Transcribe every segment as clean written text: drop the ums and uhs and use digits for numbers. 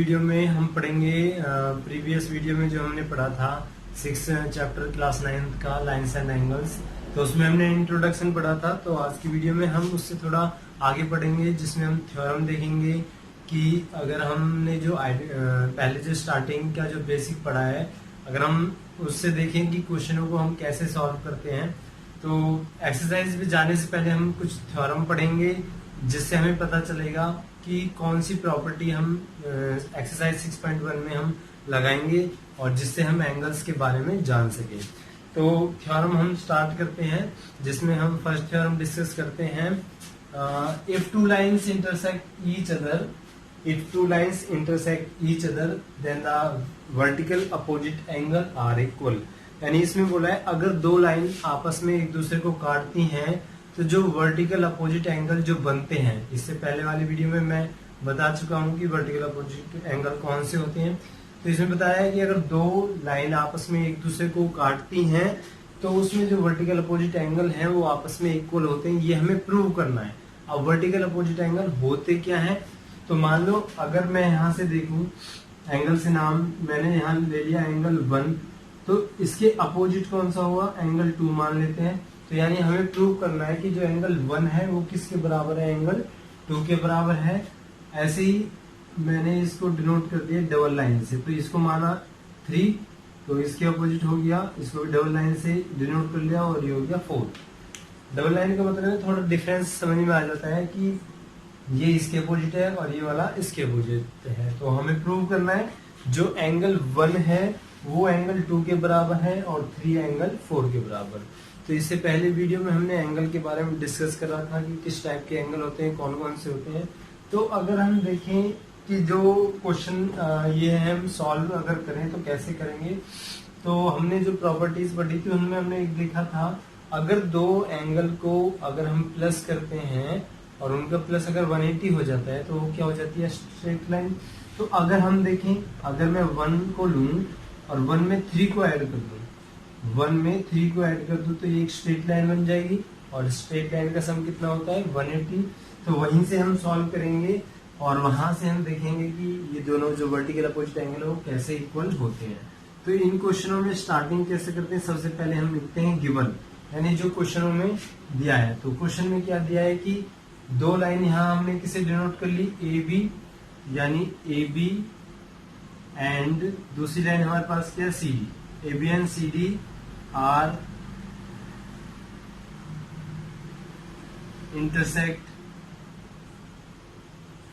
Video में हम पढ़ेंगे प्रीवियस वीडियो में जो हमने पढ़ा था 6 चैप्टर क्लास 9 का लाइन्स एंड एंगल्स, तो उसमें हमने इंट्रोडक्शन पढ़ा था। तो आज की वीडियो में हम उससे थोड़ा आगे पढ़ेंगे, जिसमें हम थ्योरम देखेंगे कि अगर हमने जो पहले जो स्टार्टिंग का जो बेसिक पढ़ा है, अगर हम उससे देखें कि क्वेश्चनों को हम कैसे सॉल्व करते हैं, तो एक्सरसाइज में जाने से पहले हम कुछ थ्योरम पढ़ेंगे, जिससे हमें पता चलेगा कि कौन सी प्रॉपर्टी हम एक्सरसाइज 6.1 में हम लगाएंगे और जिससे हम एंगल्स के बारे में जान सके। तो थ्योरम हम स्टार्ट करते हैं, जिसमें हम फर्स्ट थ्योरम डिस्कस करते हैं। If two lines intersect each other then the vertical opposite angle are equal. यानी इसमें बोला है अगर दो लाइन आपस में एक दूसरे को काटती हैं तो जो वर्टिकल अपोजिट एंगल जो बनते हैं, इससे पहले वाली वीडियो में मैं बता चुका हूं कि वर्टिकल अपोजिट एंगल कौन से होते हैं। तो इसमें बताया है कि अगर दो लाइन आपस में एक दूसरे को काटती हैं तो उसमें जो वर्टिकल अपोजिट एंगल है वो आपस में इक्वल होते हैं, ये हमें प्रूव करना है। अब वर्टिकल अपोजिट एंगल होते क्या है, तो मान लो अगर मैं यहाँ से देखूं, एंगल से नाम मैंने यहाँ ले लिया एंगल 1, तो इसके अपोजिट कौन सा हुआ, एंगल 2 मान लेते हैं। तो यानी हमें प्रूव करना है कि जो एंगल 1 है वो किसके बराबर है, एंगल 2 के बराबर है। ऐसे ही मैंने इसको डिनोट कर दिया डबल लाइन से, तो इसको माना 3, तो इसके अपोजिट हो गया, इसको भी डबल लाइन से डिनोट कर लिया और ये हो गया 4। डबल लाइन का मतलब है थोड़ा डिफरेंस समझ में आ जाता है कि ये इसके अपोजिट है और ये वाला इसके अपोजिट है। तो हमें प्रूव करना है जो एंगल 1 है वो एंगल 2 के बराबर है और 3 एंगल 4 के बराबर। तो इससे पहले वीडियो में हमने एंगल के बारे में डिस्कस कर रहा था कि किस टाइप के एंगल होते हैं, कौन कौन से होते हैं। तो अगर हम देखें कि जो क्वेश्चन ये है हम सॉल्व अगर करें तो कैसे करेंगे, तो हमने जो प्रॉपर्टीज पढ़ी थी उनमें हमने एक देखा था, अगर दो एंगल को अगर हम प्लस करते हैं और उनका प्लस अगर 180 हो जाता है तो वो क्या हो जाती है, स्ट्रेट लाइन। तो अगर हम देखें, अगर मैं 1 को लूं और 1 में 3 को ऐड कर दूं, 1 में 3 को ऐड कर दूं तो ये एक स्ट्रेट लाइन बन जाएगी और स्ट्रेट लाइन का सम कितना होता है 180। तो वहीं से हम सॉल्व करेंगे और वहां से हम देखेंगे कि ये दोनों जो वर्टिकल अपोजिट एंगल है वो कैसे इक्वल होते हैं। तो इन क्वेश्चनों में स्टार्टिंग कैसे करते हैं, सबसे पहले हम लिखते हैं गिवन, यानी जो क्वेश्चनों में दिया है। तो क्वेश्चन में क्या दिया है कि दो लाइन यहाँ हमने किसे डिनोट कर ली, ए बी, यानी ए बी एंड दूसरी लाइन हमारे पास क्या, C D. A B and C D are intersect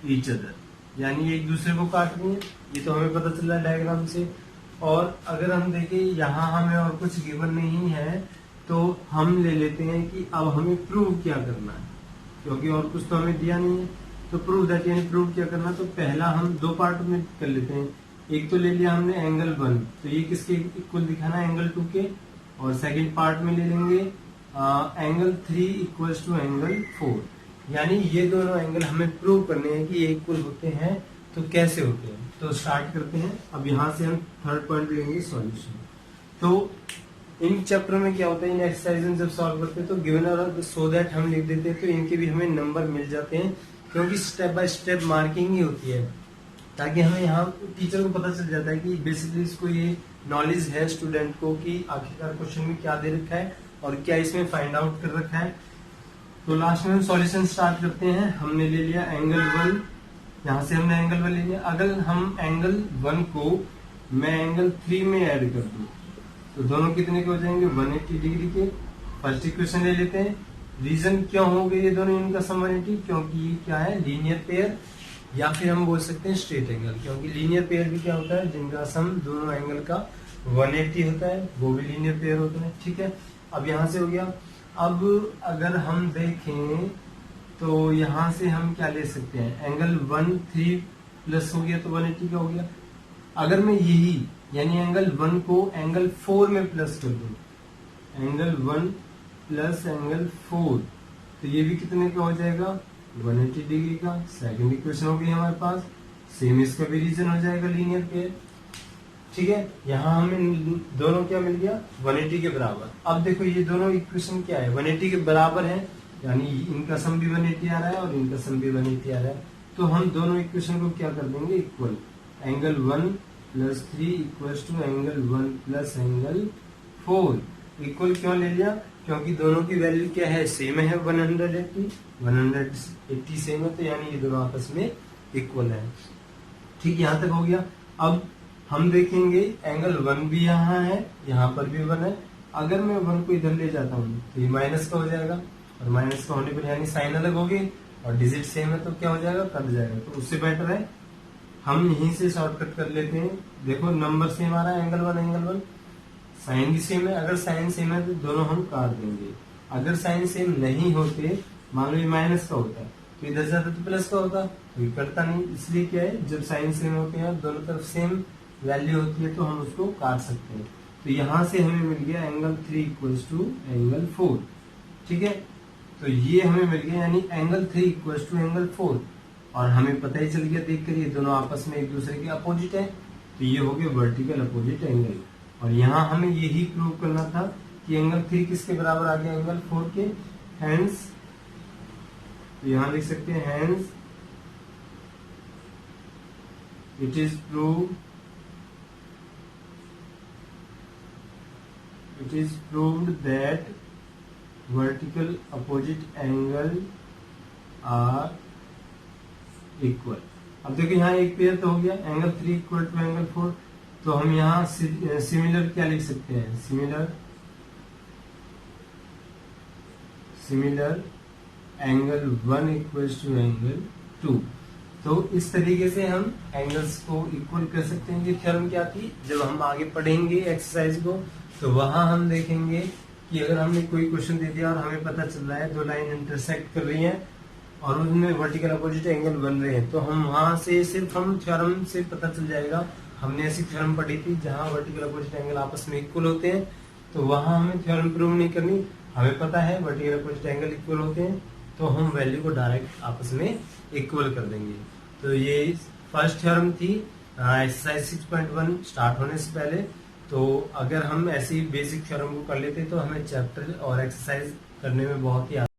each other, यानी एक दूसरे को काट रही है, ये तो हमें पता चल रहा है डायग्राम से। और अगर हम देखें यहाँ हमें और कुछ गिवन नहीं है तो हम ले लेते हैं कि अब हमें प्रूव क्या करना है, क्योंकि और कुछ तो हमें दिया नहीं है। तो प्रूव दैट, यानी प्रूव क्या करना, तो पहला हम दो पार्ट में कर लेते हैं। एक तो ले लिया हमने एंगल 1, तो ये किसके इक्वल दिखाना है, एंगल 2 के। और सेकंड पार्ट में ले लेंगे एंगल 3 इक्वल्स टू एंगल 4, यानी ये दोनों एंगल हमें प्रूव करने हैं कि ये इक्वल होते हैं। तो कैसे होते हैं, तो स्टार्ट करते हैं। अब यहाँ से हम थर्ड पॉइंट लेंगे, सॉल्यूशन। तो इन चैप्टर में क्या होता है, इन एक्सरसाइज में जब सॉल्व करते हैं तो गिवन और सो दैट हम लिख देते हैं, तो इनके भी हमें नंबर मिल जाते हैं, क्योंकि स्टेप बाय स्टेप मार्किंग ही होती है, ताकि हमें यहाँ टीचर को पता चल जाता है कि बेसिकली इसको ये नॉलेज है स्टूडेंट को कि आखिरकार क्वेश्चन में क्या दे रखा है और क्या इसमें फाइंड आउट कर रखा है। तो लास्ट में हम सॉल्यूशन स्टार्ट करते हैं। हमने ले लिया एंगल 1, यहाँ से हमने एंगल 1 ले लिया। अगर हम एंगल 1 को मैं एंगल 3 में ऐड कर दूं तो दोनों कितने के हो जाएंगे, 180 डिग्री के। फर्स्ट इक्वेशन ले लेते हैं। रीजन क्यों होंगे ये दोनों, इनका सम 180, क्योंकि ये क्या है, लीनियर पेयर, या फिर हम बोल सकते हैं स्ट्रेट एंगल, क्योंकि लीनियर पेयर भी क्या होता है, जिनका सम दोनों एंगल का 180 होता है, वो भी लीनियर पेयर होते हैं। ठीक है, अब यहाँ से हो गया। अब अगर हम देखें तो यहाँ से हम क्या ले सकते हैं, एंगल 1 3 प्लस हो गया तो 180 का हो गया। अगर मैं यही यानी एंगल 1 को एंगल 4 में प्लस कर दूं, एंगल 1 प्लस एंगल 4, तो ये भी कितने का हो जाएगा, 180 डिग्री का। सेकंड इक्वेशन हो गई हमारे पास, सेम इसका भी रीजन हो जाएगा लीनियर पेयर। ठीक है, यहाँ हमें दोनों क्या मिल गया, 180 के बराबर। अब देखो ये दोनों इक्वेशन क्या है, 180 के बराबर है, यानी इनका सम भी 180 आ रहा है और इनका सम भी 180 आ रहा है। तो हम दोनों इक्वेशन को क्या कर देंगे, equal. Angle 1 plus 3 equals to angle 1 plus angle 4। Equal क्यों ले लिया? क्योंकि दोनों की वैल्यू क्या है, सेम है, 180 सेम है, तो यानी ये दोनों आपस में इक्वल है। ठीक, यहाँ तक हो गया। अब हम देखेंगे एंगल 1 भी यहाँ है, यहाँ पर भी 1 है। अगर मैं 1 को इधर ले जाता हूँ तो ये माइनस का हो जाएगा, और माइनस का होने पर यानी साइन अलग हो गई और डिजिट सेम है, तो क्या हो जाएगा, कट जाएगा। तो उससे बेटर है हम यहीं से शॉर्टकट कर लेते हैं। देखो नंबर सेम आ रहा है, एंगल 1, साइन भी सेम है। अगर साइन सेम है तो दोनों हम काट देंगे। अगर साइन सेम नहीं होते, मान लो ये माइनस का होता तो इधर जाता तो प्लस का होता, तो ये कटता नहीं। इसलिए क्या है, जब साइन सेम होते हैं, दोनों तरफ सेम वैल्यू होती है, तो हम उसको काट सकते हैं। तो यहां से हमें मिल गया एंगल 3 इक्वल्स टू एंगल 4। ठीक है, तो ये हमें मिल गया, यानी एंगल 3 इक्वल्स टू एंगल 4। और हमें पता ही चल गया देख कर, ये दोनों आपस में एक दूसरे के अपोजिट है, तो ये हो गया वर्टिकल अपोजिट एंगल। और यहाँ हमें यही प्रूव करना था कि एंगल 3 किसके बराबर आ गया, एंगल 4 के। हैंस, तो यहाँ लिख सकते हैं hence it is proved that vertical opposite angle are equal. अब देखिए यहाँ एक पेयर तो हो गया, एंगल 3 इक्वल टू एंगल 4। तो हम यहाँ सिमिलर क्या लिख सकते हैं, similar angle 1 equals to angle 2। तो इस तरीके से हम एंगल्स को इक्वल कर सकते हैं। ये थ्योरम क्या थी, जब हम आगे पढ़ेंगे एक्सरसाइज को, तो वहां हम देखेंगे कि अगर हमने कोई क्वेश्चन दे दिया और हमें पता चल रहा है दो लाइन इंटरसेक्ट कर रही हैं और उनमें वर्टिकल अपोजिट एंगल बन रहे हैं, तो हम वहां से सिर्फ हम थ्योरम से पता चल जाएगा। हमने ऐसी थ्योरम पढ़ी थी जहां वर्टिकल अपोजिट एंगल आपस में इक्वल होते हैं, तो वहां हमें थ्योरम प्रूव नहीं करनी। हमें पता है वर्टिकल अपोजिट एंगल इक्वल होते हैं, तो हम वैल्यू को डायरेक्ट आपस में इक्वल कर देंगे। तो ये फर्स्ट थ्योरम थी एक्सरसाइज 6.1 स्टार्ट होने से पहले। तो अगर हम ऐसी बेसिक थ्योरम को कर लेते तो हमें चैप्टर और एक्सरसाइज करने में बहुत ही